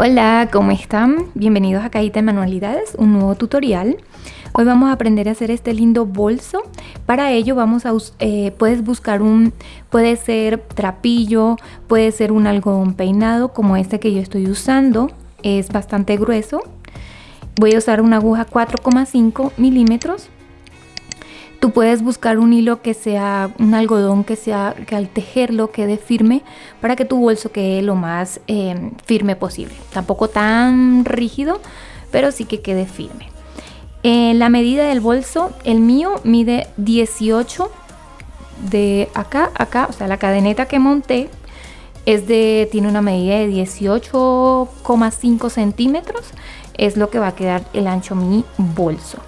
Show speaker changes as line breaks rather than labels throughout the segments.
Hola, ¿cómo están? Bienvenidos a Cajita de Manualidades, un nuevo tutorial. Hoy vamos a aprender a hacer este lindo bolso. Para ello puedes buscar puede ser trapillo, puede ser un algodón peinado como este que yo estoy usando. Es bastante grueso. Voy a usar una aguja 4,5 milímetros. Tú puedes buscar un hilo que sea un algodón que al tejerlo quede firme para que tu bolso quede lo más firme posible. Tampoco tan rígido, pero sí que quede firme. La medida del bolso, el mío mide 18 de acá, o sea, la cadeneta que monté tiene una medida de 18,5 centímetros. Es lo que va a quedar el ancho mi bolso.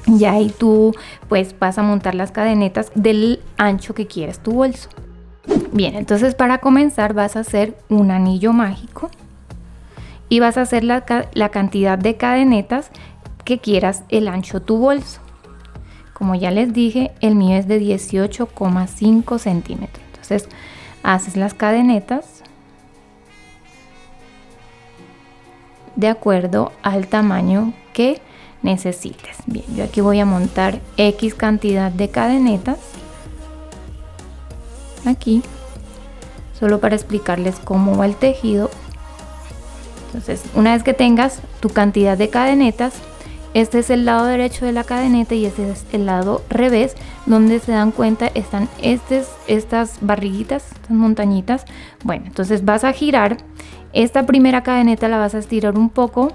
Ya ahí tú pues vas a montar las cadenetas del ancho que quieres tu bolso. Bien, entonces para comenzar vas a hacer un anillo mágico y vas a hacer la cantidad de cadenetas que quieras el ancho tu bolso. Como ya les dije, el mío es de 18,5 centímetros. Entonces haces las cadenetas de acuerdo al tamaño que necesites. Bien, yo aquí voy a montar X cantidad de cadenetas aquí, solo para explicarles cómo va el tejido. Entonces, una vez que tengas tu cantidad de cadenetas, este es el lado derecho de la cadeneta y este es el lado revés, donde se dan cuenta están estas barriguitas, estas montañitas. Bueno, entonces vas a girar esta primera cadeneta, la vas a estirar un poco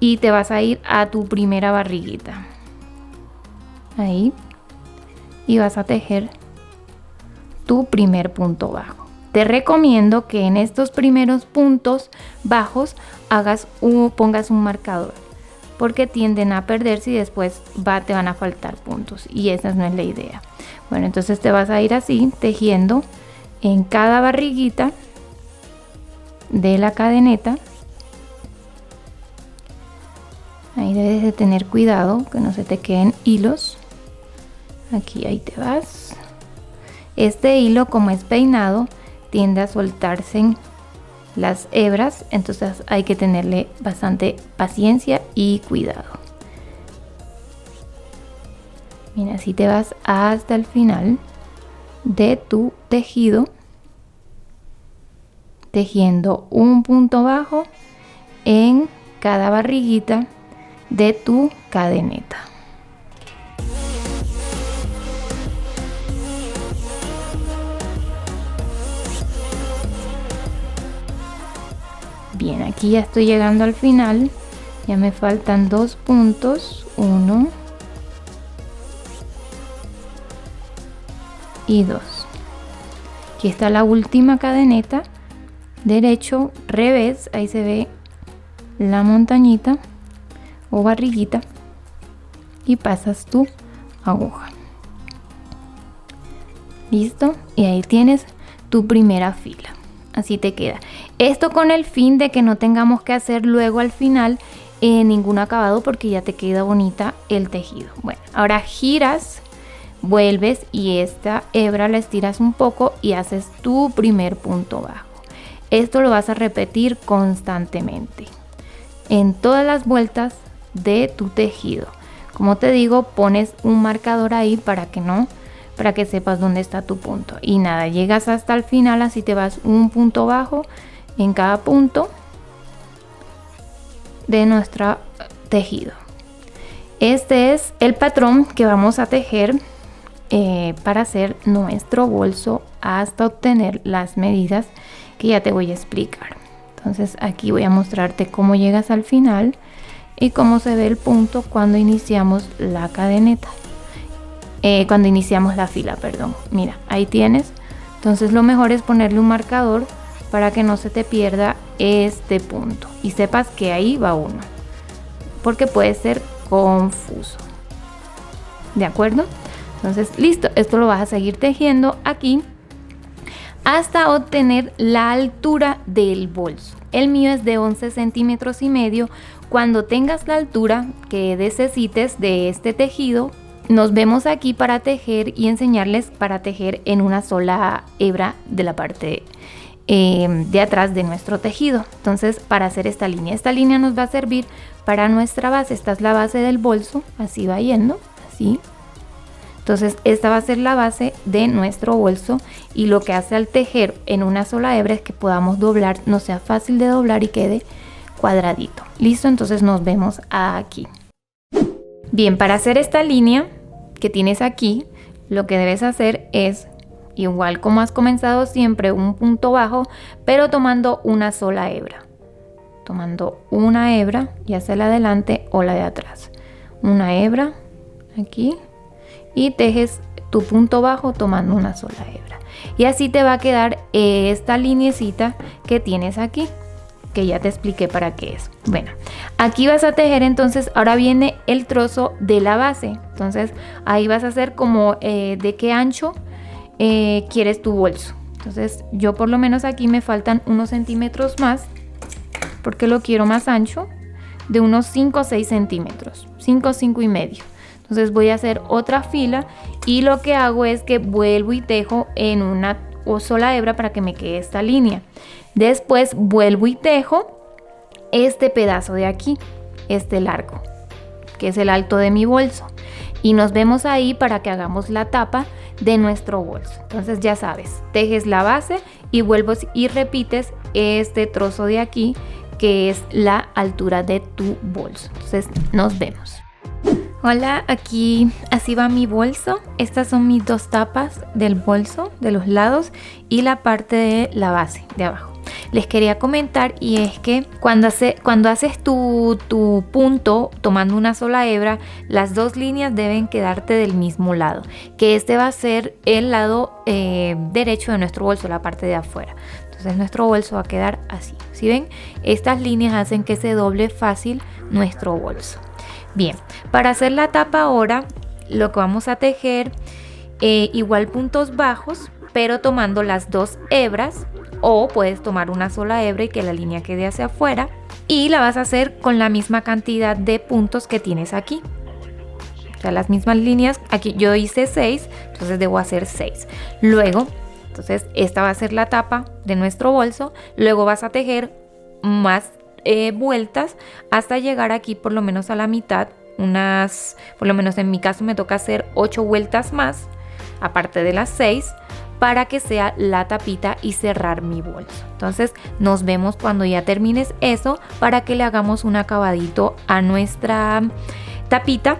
y te vas a ir a tu primera barriguita, ahí, y vas a tejer tu primer punto bajo. Te recomiendo que en estos primeros puntos bajos pongas un marcador, porque tienden a perderse y después te van a faltar puntos y esa no es la idea. Bueno, entonces te vas a ir así tejiendo en cada barriguita de la cadeneta. Ahí debes de tener cuidado que no se te queden hilos. Aquí, ahí te vas. Este hilo, como es peinado, tiende a soltarse en las hebras, entonces hay que tenerle bastante paciencia y cuidado. Mira, así te vas hasta el final de tu tejido, tejiendo un punto bajo en cada barriguita de tu cadeneta. Bien, aquí ya estoy llegando al final, ya me faltan 2 puntos, 1 y 2. Aquí está la última cadeneta, derecho, revés, ahí se ve la montañita o barriguita y pasas tu aguja. Listo, y ahí tienes tu primera fila. Así te queda. Esto con el fin de que no tengamos que hacer luego al final ningún acabado, porque ya te queda bonita el tejido. Bueno, ahora giras, vuelves y esta hebra la estiras un poco y haces tu primer punto bajo. Esto lo vas a repetir constantemente en todas las vueltas de tu tejido. Como te digo, pones un marcador ahí para que sepas dónde está tu punto. Y nada, llegas hasta el final, así te vas un punto bajo en cada punto de nuestro tejido. Este es el patrón que vamos a tejer para hacer nuestro bolso hasta obtener las medidas que ya te voy a explicar. Entonces aquí voy a mostrarte cómo llegas al final y cómo se ve el punto cuando iniciamos la cadeneta, cuando iniciamos la fila, perdón. Mira, ahí tienes. Entonces lo mejor es ponerle un marcador para que no se te pierda este punto y sepas que ahí va uno, porque puede ser confuso. ¿De acuerdo? Entonces listo, esto lo vas a seguir tejiendo aquí hasta obtener la altura del bolso. El mío es de 11 centímetros y medio. Cuando tengas la altura que necesites de este tejido, nos vemos aquí para tejer y enseñarles para tejer en una sola hebra de la parte de atrás de nuestro tejido. Entonces, para hacer esta línea nos va a servir para nuestra base. Esta es la base del bolso, así va yendo, así. Entonces esta va a ser la base de nuestro bolso, y lo que hace al tejer en una sola hebra es que podamos doblar, no sea fácil de doblar y quede cuadradito. Listo, entonces nos vemos aquí. Bien, para hacer esta línea que tienes aquí, lo que debes hacer es, igual como has comenzado siempre, un punto bajo, pero tomando una sola hebra. Tomando una hebra, ya sea la de adelante o la de atrás. Una hebra aquí. Y tejes tu punto bajo tomando una sola hebra, y así te va a quedar esta lineecita que tienes aquí, que ya te expliqué para qué es. Bueno, aquí vas a tejer, entonces ahora viene el trozo de la base. Entonces ahí vas a hacer como de qué ancho quieres tu bolso. Entonces yo por lo menos aquí me faltan unos centímetros más, porque lo quiero más ancho, de unos 5 o 6 centímetros, 5 y medio. Entonces voy a hacer otra fila, y lo que hago es que vuelvo y tejo en una sola hebra para que me quede esta línea. Después vuelvo y tejo este pedazo de aquí, este largo, que es el alto de mi bolso, y nos vemos ahí para que hagamos la tapa de nuestro bolso. Entonces ya sabes, tejes la base y vuelves y repites este trozo de aquí, que es la altura de tu bolso. Entonces nos vemos. Hola, aquí así va mi bolso. Estas son mis dos tapas del bolso, de los lados, y la parte de la base de abajo. Les quería comentar, y es que cuando haces tu punto tomando una sola hebra, las dos líneas deben quedarte del mismo lado, que este va a ser el lado derecho de nuestro bolso, la parte de afuera. Entonces nuestro bolso va a quedar así. ¿Sí ven? Estas líneas hacen que se doble fácil nuestro bolso. Bien, para hacer la tapa ahora, lo que vamos a tejer, igual puntos bajos, pero tomando las dos hebras, o puedes tomar una sola hebra y que la línea quede hacia afuera, y la vas a hacer con la misma cantidad de puntos que tienes aquí. O sea, las mismas líneas, aquí yo hice 6, entonces debo hacer 6. Luego, entonces esta va a ser la tapa de nuestro bolso. Luego vas a tejer más vueltas hasta llegar aquí por lo menos a la mitad, por lo menos en mi caso me toca hacer 8 vueltas más, aparte de las 6, para que sea la tapita y cerrar mi bolso. Entonces nos vemos cuando ya termines eso, para que le hagamos un acabadito a nuestra tapita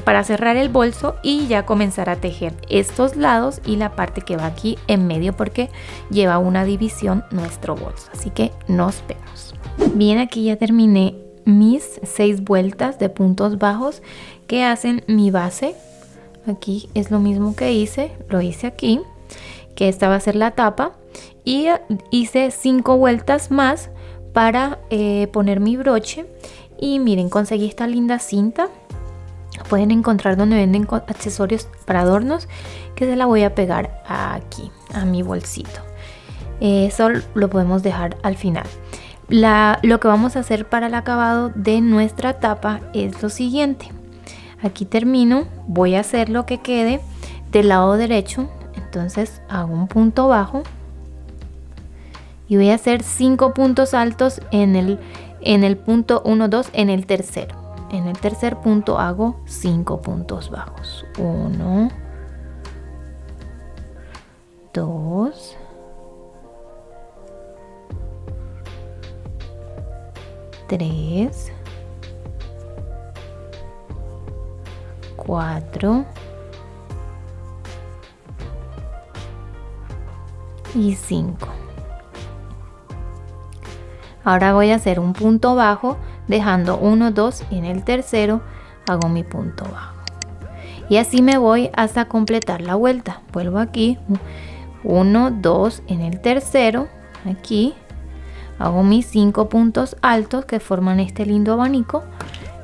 para cerrar el bolso, y ya comenzar a tejer estos lados y la parte que va aquí en medio, porque lleva una división nuestro bolso. Así que nos vemos. Bien, aquí ya terminé mis 6 vueltas de puntos bajos que hacen mi base. Aquí es lo mismo que lo hice aquí, que esta va a ser la tapa, y hice 5 vueltas más para poner mi broche. Y miren, conseguí esta linda cinta. Pueden encontrar donde venden accesorios para adornos, que se la voy a pegar aquí a mi bolsito. Eso lo podemos dejar al final. Lo que vamos a hacer para el acabado de nuestra tapa es lo siguiente. Aquí termino, voy a hacer lo que quede del lado derecho. Entonces hago un punto bajo y voy a hacer 5 puntos altos en el punto 1, 2, en el tercero. En el tercer punto hago 5 puntos bajos. 1, 2, 3, 4 y 5. Ahora voy a hacer un punto bajo, dejando 1, 2, y en el tercero hago mi punto bajo. Y así me voy hasta completar la vuelta. Vuelvo aquí, 1, 2, en el tercero, aquí hago mis 5 puntos altos que forman este lindo abanico,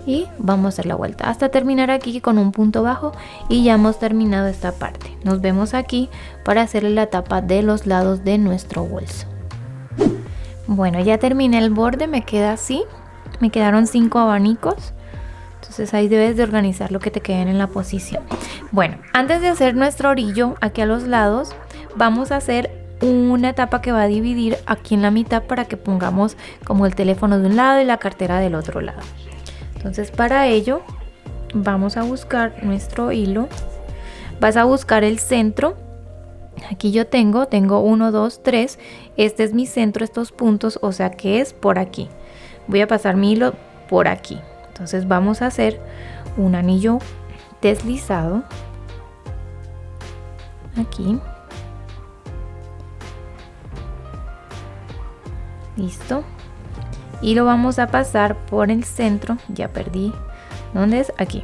y vamos a hacer la vuelta hasta terminar aquí con un punto bajo, y ya hemos terminado esta parte. Nos vemos aquí para hacerle la tapa de los lados de nuestro bolso. Bueno, ya terminé el borde, me queda así, me quedaron 5 abanicos. Entonces ahí debes de organizar lo que te queden en la posición. Bueno, antes de hacer nuestro orillo aquí a los lados, vamos a hacer una tapa que va a dividir aquí en la mitad para que pongamos como el teléfono de un lado y la cartera del otro lado. Entonces para ello vamos a buscar nuestro hilo. Vas a buscar el centro. Aquí yo tengo 1, 2, 3. Este es mi centro, estos puntos, o sea que es por aquí. Voy a pasar mi hilo por aquí. Entonces vamos a hacer un anillo deslizado aquí. Listo. Y lo vamos a pasar por el centro. Ya perdí. ¿Dónde es? Aquí.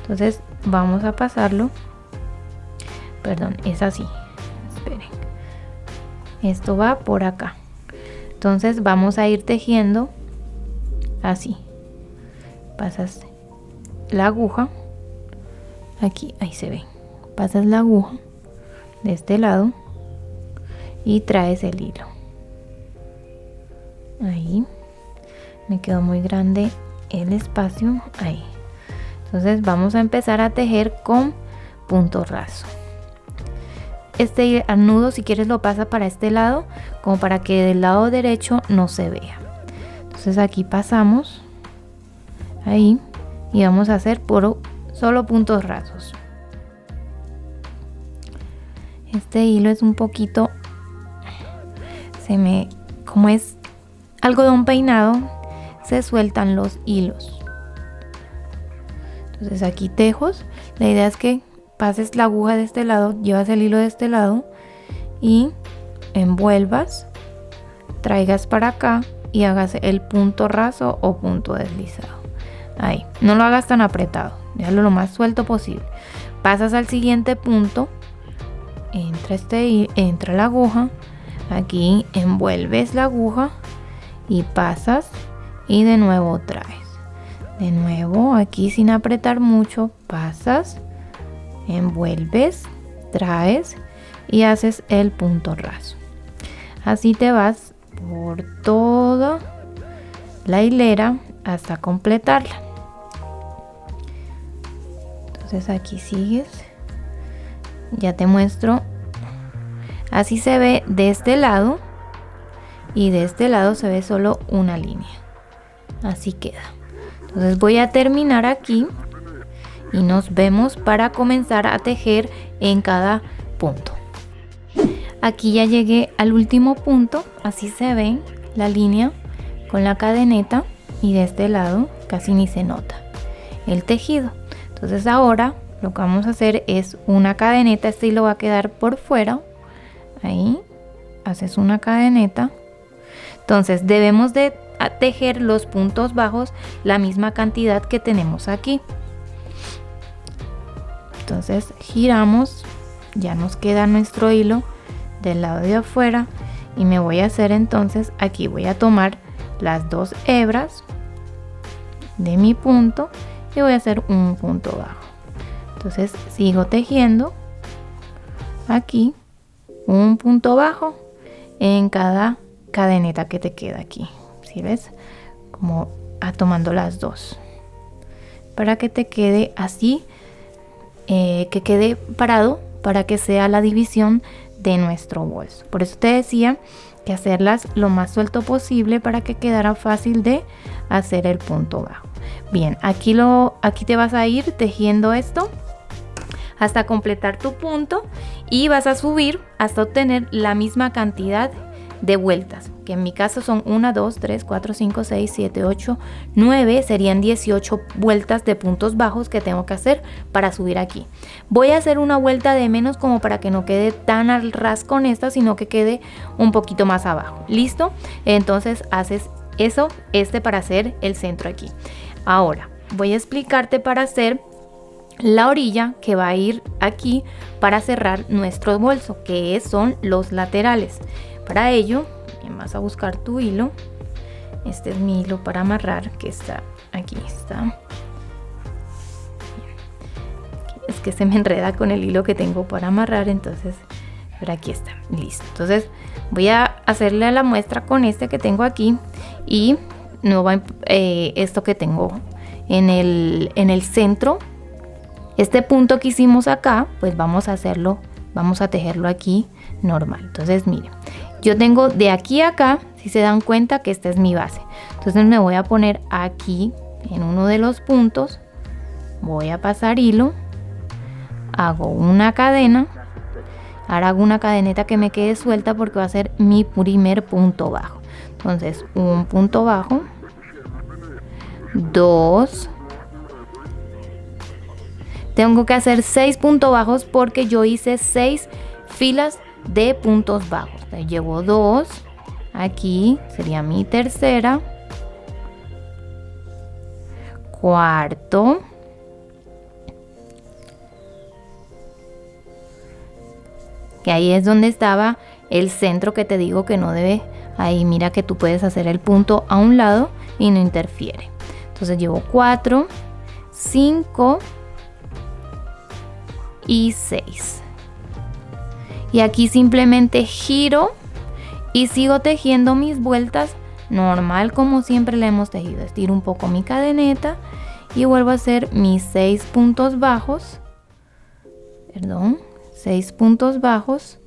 Entonces vamos a pasarlo. Perdón, es así. Esperen. Esto va por acá. Entonces vamos a ir tejiendo así. Pasas la aguja. Aquí, ahí se ve. Pasas la aguja de este lado y traes el hilo. Ahí. Me quedó muy grande el espacio. Ahí. Entonces vamos a empezar a tejer con punto raso. Este nudo, si quieres, lo pasa para este lado, como para que del lado derecho no se vea. Entonces aquí pasamos ahí y vamos a hacer solo puntos rasos. Este hilo es un poquito, como es algodón peinado, se sueltan los hilos. Entonces aquí tejos. La idea es que pases la aguja de este lado, llevas el hilo de este lado y envuelvas, traigas para acá y hagas el punto raso o punto deslizado. Ahí, no lo hagas tan apretado, déjalo lo más suelto posible. Pasas al siguiente punto, entra la aguja, aquí envuelves la aguja y pasas y de nuevo traes. De nuevo aquí sin apretar mucho, pasas, envuelves, traes y haces el punto raso. Así te vas por toda la hilera hasta completarla. Entonces aquí sigues. Ya te muestro. Así se ve de este lado y de este lado se ve solo una línea. Así queda. Entonces voy a terminar aquí y nos vemos para comenzar a tejer en cada punto. Aquí ya llegué al último punto. Así se ve la línea con la cadeneta y de este lado casi ni se nota el tejido. Entonces ahora lo que vamos a hacer es una cadeneta. Este hilo va a quedar por fuera. Ahí haces una cadeneta. Entonces debemos de tejer los puntos bajos la misma cantidad que tenemos aquí. Entonces giramos, ya nos queda nuestro hilo del lado de afuera y me voy a hacer entonces aquí, voy a tomar las dos hebras de mi punto y voy a hacer un punto bajo. Entonces sigo tejiendo aquí un punto bajo en cada cadeneta que te queda aquí. ¿Sí ves? Como tomando las dos para que te quede así, que quede parado para que sea la división de nuestro bolso. Por eso te decía que hacerlas lo más suelto posible para que quedara fácil de hacer el punto bajo. Bien, aquí te vas a ir tejiendo esto hasta completar tu punto y vas a subir hasta obtener la misma cantidad de vueltas, que en mi caso son 1, 2, 3, 4, 5, 6, 7, 8, 9, serían 18 vueltas de puntos bajos que tengo que hacer para subir aquí. Voy a hacer una vuelta de menos como para que no quede tan al ras con esta, sino que quede un poquito más abajo. ¿Listo? Entonces haces eso, para hacer el centro aquí. Ahora voy a explicarte para hacer la orilla que va a ir aquí para cerrar nuestro bolso, que son los laterales. Para ello, vas a buscar tu hilo. Este es mi hilo para amarrar, que está aquí. Es que se me enreda con el hilo que tengo para amarrar, entonces, pero aquí está, listo. Entonces voy a hacerle la muestra con este que tengo aquí y esto que tengo en el centro. Este punto que hicimos acá, pues vamos a tejerlo aquí normal. Entonces miren, yo tengo de aquí a acá, si se dan cuenta que esta es mi base. Entonces me voy a poner aquí en uno de los puntos, voy a pasar hilo, hago una cadena, ahora hago una cadeneta que me quede suelta porque va a ser mi primer punto bajo. Entonces un punto bajo, 2, tengo que hacer 6 puntos bajos porque yo hice 6 filas de puntos bajos. Entonces, llevo 2, aquí sería mi tercera, cuarto, que ahí es donde estaba el centro que te digo que no debe, ahí mira que tú puedes hacer el punto a un lado y no interfiere. Entonces llevo 4, 5 y 6. Y aquí simplemente giro y sigo tejiendo mis vueltas normal como siempre la hemos tejido. Estiro un poco mi cadeneta y vuelvo a hacer mis 6 puntos bajos. 6 puntos bajos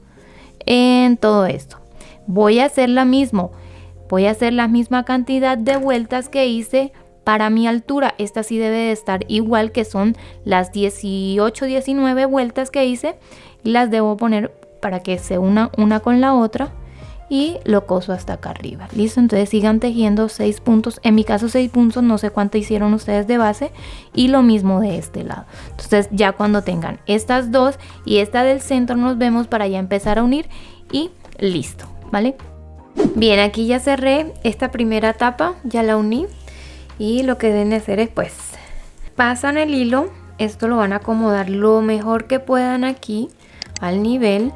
en todo esto. Voy a hacer la misma cantidad de vueltas que hice para mi altura. Esta sí debe de estar igual, que son las 18, 19 vueltas que hice. Las debo poner para que se una con la otra y lo coso hasta acá arriba. Listo, entonces sigan tejiendo 6 puntos. En mi caso 6 puntos, no sé cuánto hicieron ustedes de base, y lo mismo de este lado. Entonces ya cuando tengan estas dos y esta del centro nos vemos para ya empezar a unir y listo, ¿vale? Bien, aquí ya cerré esta primera etapa, ya la uní, y lo que deben de hacer es pues pasan el hilo, esto lo van a acomodar lo mejor que puedan aquí al nivel.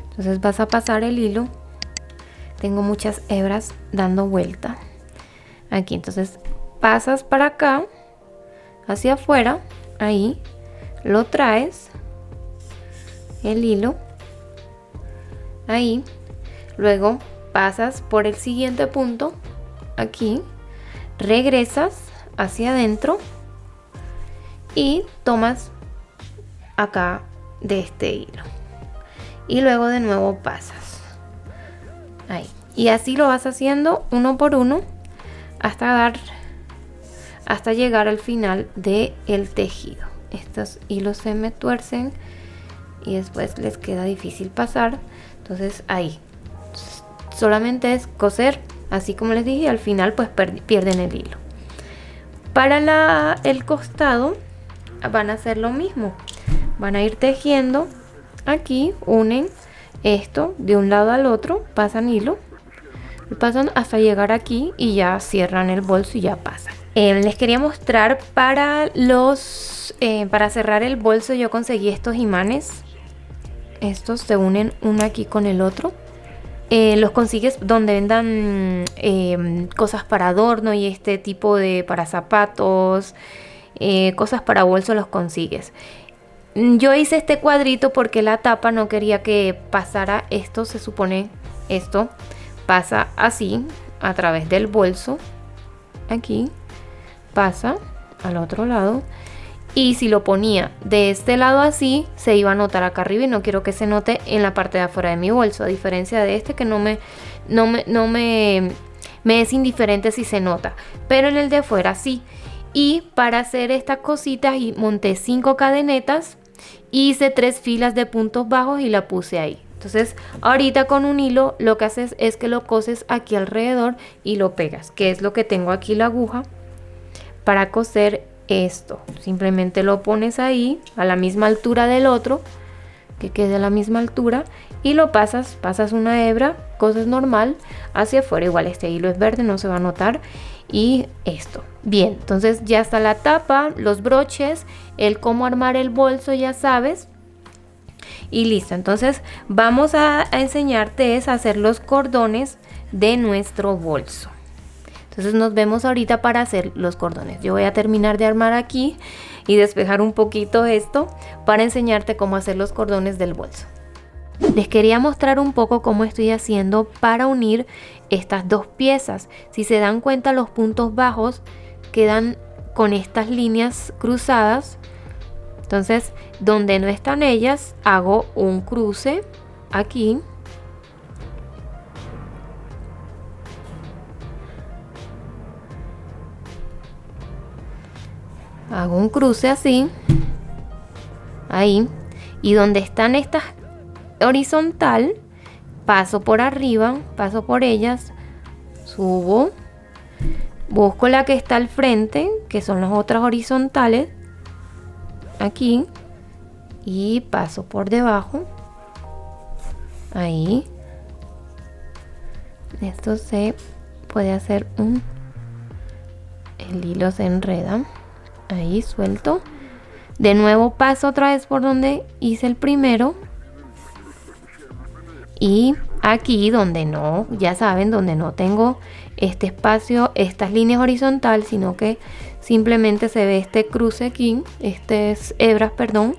Entonces vas a pasar el hilo, tengo muchas hebras dando vuelta aquí, entonces pasas para acá hacia afuera, ahí lo traes el hilo ahí, luego pasas por el siguiente punto aquí, regresas hacia adentro y tomas acá de este hilo y luego de nuevo pasas ahí, y así lo vas haciendo uno por uno hasta llegar al final del tejido. Estos hilos se me tuercen y después les queda difícil pasar, entonces ahí solamente es coser así como les dije, y al final pues pierden el hilo. Para el costado van a hacer lo mismo, van a ir tejiendo aquí, unen esto de un lado al otro, pasan hilo, pasan hasta llegar aquí y ya cierran el bolso y ya pasan. Les quería mostrar para cerrar el bolso. Yo conseguí estos imanes, estos se unen uno aquí con el otro. Los consigues donde vendan cosas para adorno y este tipo de para zapatos, cosas para bolso, los consigues. Yo hice este cuadrito porque la tapa no quería que pasara esto. Se supone esto pasa así a través del bolso, aquí pasa al otro lado, y si lo ponía de este lado así se iba a notar acá arriba y no quiero que se note en la parte de afuera de mi bolso, a diferencia de este que no me es indiferente si se nota, pero en el de afuera sí. Y para hacer estas cositas y monté 5 cadenetas, hice 3 filas de puntos bajos y la puse ahí. Entonces ahorita con un hilo lo que haces es que lo coses aquí alrededor y lo pegas, que es lo que tengo aquí, la aguja para coser esto. Simplemente lo pones ahí a la misma altura del otro, que quede a la misma altura, y lo pasas una hebra, coses normal hacia afuera. Igual este hilo es verde, no se va a notar. Y esto, bien, entonces ya está la tapa, los broches, el cómo armar el bolso, ya sabes. Y listo, entonces vamos a enseñarte a hacer los cordones de nuestro bolso. Entonces nos vemos ahorita para hacer los cordones. Yo voy a terminar de armar aquí y despejar un poquito esto para enseñarte cómo hacer los cordones del bolso. Les quería mostrar un poco cómo estoy haciendo para unir estas dos piezas. Si se dan cuenta, los puntos bajos quedan con estas líneas cruzadas. Entonces, donde no están ellas, hago un cruce
aquí. Hago un cruce así, ahí, y donde están estas horizontal, paso por arriba, paso por ellas, subo, busco la que está al frente, que son las otras horizontales, aquí, y paso por debajo, ahí. Esto se puede hacer el hilo se enreda. Ahí suelto, de nuevo paso otra vez por donde hice el primero, y aquí donde no, ya saben, donde no tengo este espacio, estas líneas horizontales, sino que simplemente se ve este cruce aquí, estas hebras, perdón,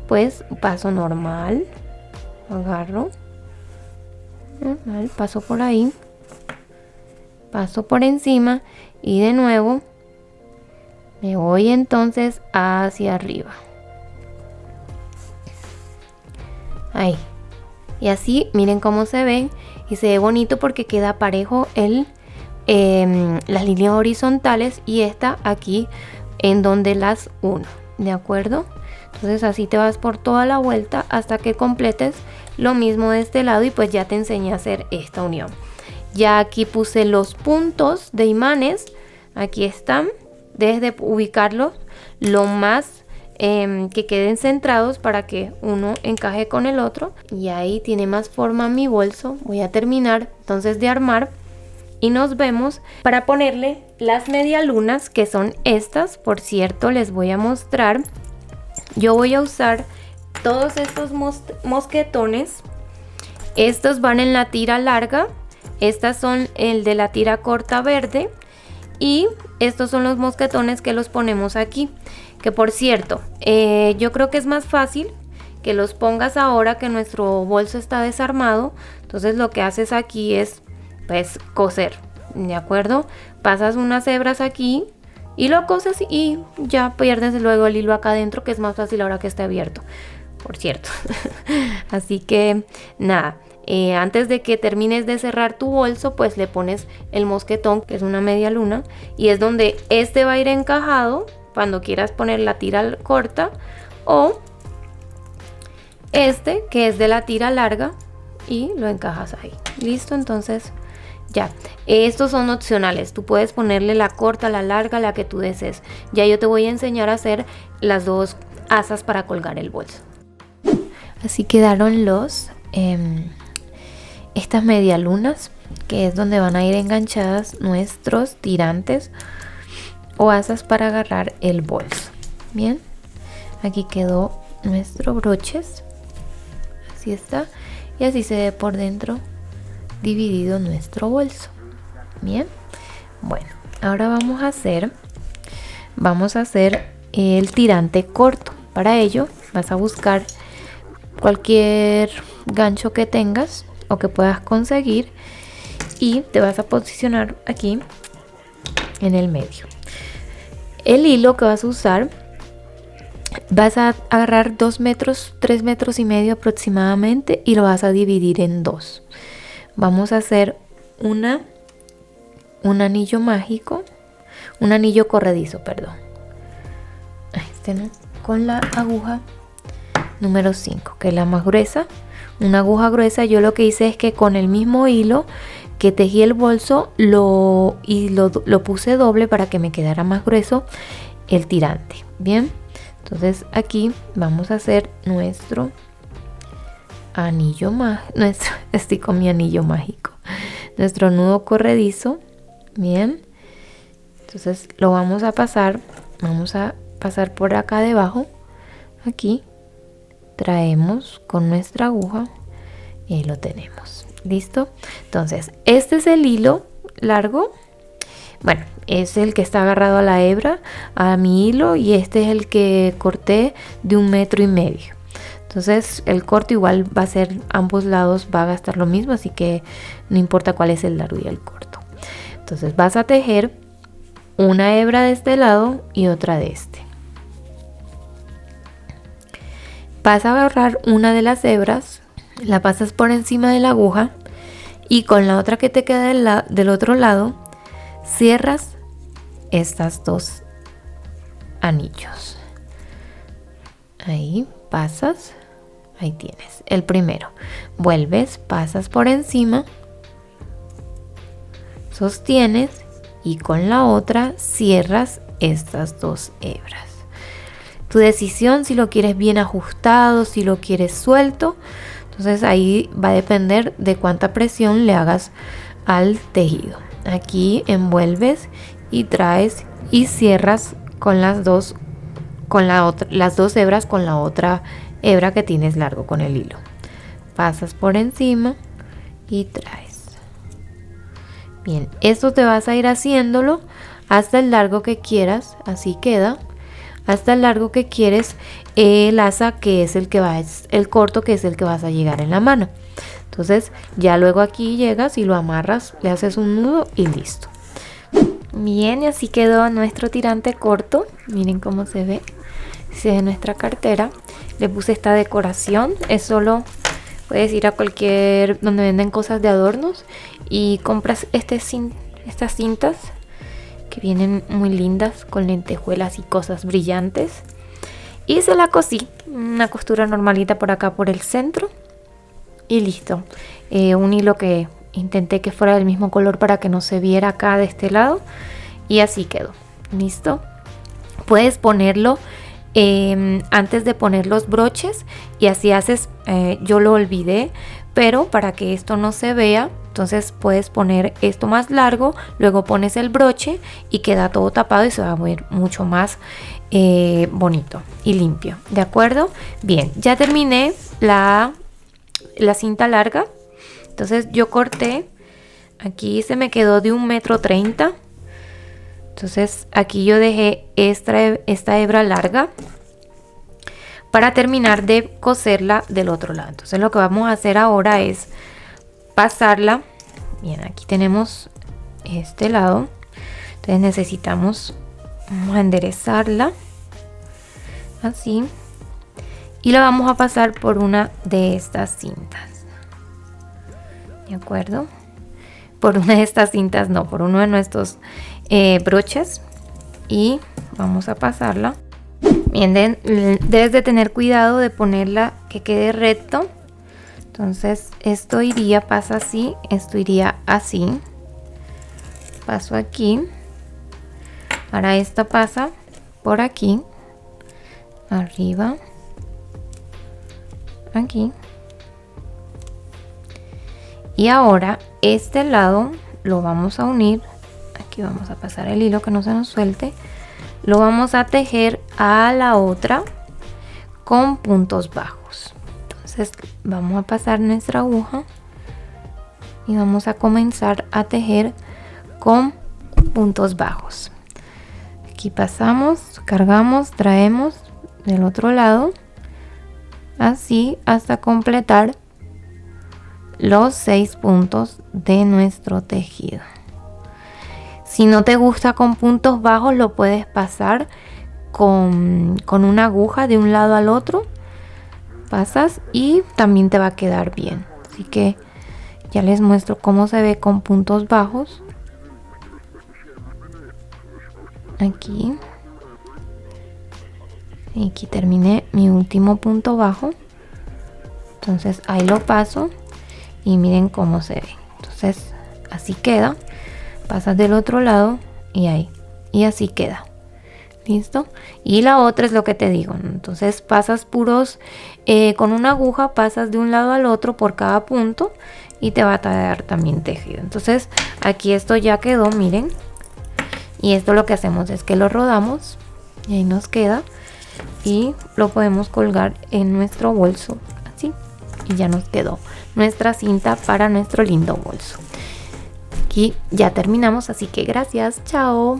pues paso normal, agarro normal, paso por ahí, paso por encima y de nuevo me voy entonces hacia arriba. Ahí. Y así, miren cómo se ven. Y se ve bonito porque queda parejo las líneas horizontales y esta aquí en donde las uno. ¿De acuerdo? Entonces así te vas por toda la vuelta hasta que completes lo mismo de este lado y pues ya te enseñé a hacer esta unión. Ya aquí puse los puntos de imanes. Aquí están. Desde ubicarlos lo más que queden centrados para que uno encaje con el otro, y ahí tiene más forma mi bolso. Voy a terminar entonces de armar y nos vemos para ponerle las medialunas, que son estas. Por cierto, les voy a mostrar, yo voy a usar todos estos mosquetones. Estos van en la tira larga, estas son el de la tira corta verde. Y estos son los mosquetones que los ponemos aquí, que por cierto, yo creo que es más fácil que los pongas ahora que nuestro bolso está desarmado. Entonces lo que haces aquí es pues coser, ¿de acuerdo? Pasas unas hebras aquí y lo coses y ya pierdes luego el hilo acá adentro, que es más fácil ahora que está abierto, por cierto. Así que nada. Antes de que termines de cerrar tu bolso, pues le pones el mosquetón, que es una media luna, y es donde este va a ir encajado cuando quieras poner la tira corta, o este que es de la tira larga y lo encajas ahí. Listo, entonces ya. Estos son opcionales, tú puedes ponerle la corta, la larga, la que tú desees. Ya yo te voy a enseñar a hacer las dos asas para colgar el bolso. Así quedaron estas medialunas, que es donde van a ir enganchadas nuestros tirantes o asas para agarrar el bolso. Bien, aquí quedó nuestro broches, así está, y así se ve por dentro dividido nuestro bolso. Bien, bueno, ahora vamos a hacer el tirante corto. Para ello vas a buscar cualquier gancho que tengas o que puedas conseguir y te vas a posicionar aquí en el medio. El hilo que vas a usar, vas a agarrar 2 metros, 3 metros y medio aproximadamente, y lo vas a dividir en dos. Vamos a hacer un anillo mágico, un anillo corredizo, perdón. Con la aguja número 5, que es la más gruesa. Una aguja gruesa. Yo lo que hice es que con el mismo hilo que tejí el bolso lo puse doble para que me quedara más grueso el tirante. Bien, entonces aquí vamos a hacer nuestro anillo mágico, estoy con mi anillo mágico, nuestro nudo corredizo. Bien, entonces lo vamos a pasar por acá debajo. Aquí traemos con nuestra aguja y ahí lo tenemos. ¿Listo? Entonces, este es el hilo largo. Bueno, es el que está agarrado a la hebra, a mi hilo, y este es el que corté de 1,5 metros. Entonces, el corte igual va a ser, ambos lados va a gastar lo mismo, así que no importa cuál es el largo y el corto. Entonces, vas a tejer una hebra de este lado y otra de este. Vas a agarrar una de las hebras la pasas por encima de la aguja y con la otra que te queda del otro lado cierras estas dos anillos. Ahí pasas, ahí tienes el primero. Vuelves, pasas por encima, sostienes y con la otra cierras estas dos hebras. Tu decisión si lo quieres bien ajustado, si lo quieres suelto. Entonces ahí va a depender de cuánta presión le hagas al tejido. Aquí envuelves y traes y cierras con las dos hebras con la otra hebra que tienes largo con el hilo. Pasas por encima y traes. Bien, esto te vas a ir haciéndolo hasta el largo que quieras, así queda. Hasta el largo que quieres, el asa que es el corto que es el que vas a llegar en la mano. Entonces ya luego aquí llegas y lo amarras, le haces un nudo y listo. Bien, y así quedó nuestro tirante corto. Miren cómo se ve nuestra cartera. Le puse esta decoración, es solo, puedes ir a cualquier donde venden cosas de adornos y compras estas cintas que vienen muy lindas con lentejuelas y cosas brillantes, y se la cosí una costura normalita por acá por el centro y listo. Un hilo que intenté que fuera del mismo color para que no se viera acá de este lado, y así quedó. Listo. Puedes ponerlo antes de poner los broches y así haces. Yo lo olvidé, pero para que esto no se vea, entonces puedes poner esto más largo, luego pones el broche y queda todo tapado y se va a ver mucho más bonito y limpio. ¿De acuerdo? Bien, ya terminé la cinta larga. Entonces yo corté, aquí se me quedó de 1,30 m. Entonces aquí yo dejé esta hebra larga para terminar de coserla del otro lado. Entonces lo que vamos a hacer ahora es pasarla. Bien, aquí tenemos este lado. Entonces necesitamos, vamos a enderezarla así y la vamos a pasar por una de estas cintas. ¿De acuerdo? Por una de estas cintas, no, por uno de nuestros broches, y vamos a pasarla. Bien, debes de tener cuidado de ponerla que quede recto. Entonces esto pasa así, esto iría así, paso aquí, ahora esta pasa por aquí, arriba, aquí, y ahora este lado lo vamos a unir. Aquí vamos a pasar el hilo que no se nos suelte, lo vamos a tejer a la otra con puntos bajos. Entonces vamos a pasar nuestra aguja y vamos a comenzar a tejer con puntos bajos. Aquí pasamos, cargamos, traemos del otro lado, así hasta completar los 6 puntos de nuestro tejido. Si no te gusta con puntos bajos, lo puedes pasar con una aguja de un lado al otro. Pasas y también te va a quedar bien. Así que ya les muestro cómo se ve con puntos bajos. Aquí. Y aquí terminé mi último punto bajo. Entonces ahí lo paso y miren cómo se ve. Entonces así queda. Pasas del otro lado y ahí. Y así queda. ¿Listo? Y la otra es lo que te digo, ¿no? Entonces pasas puros con una aguja, pasas de un lado al otro por cada punto y te va a quedar también tejido. Entonces aquí esto ya quedó, miren. Y esto lo que hacemos es que lo rodamos y ahí nos queda y lo podemos colgar en nuestro bolso así, y ya nos quedó nuestra cinta para nuestro lindo bolso. Aquí ya terminamos, así que gracias, chao.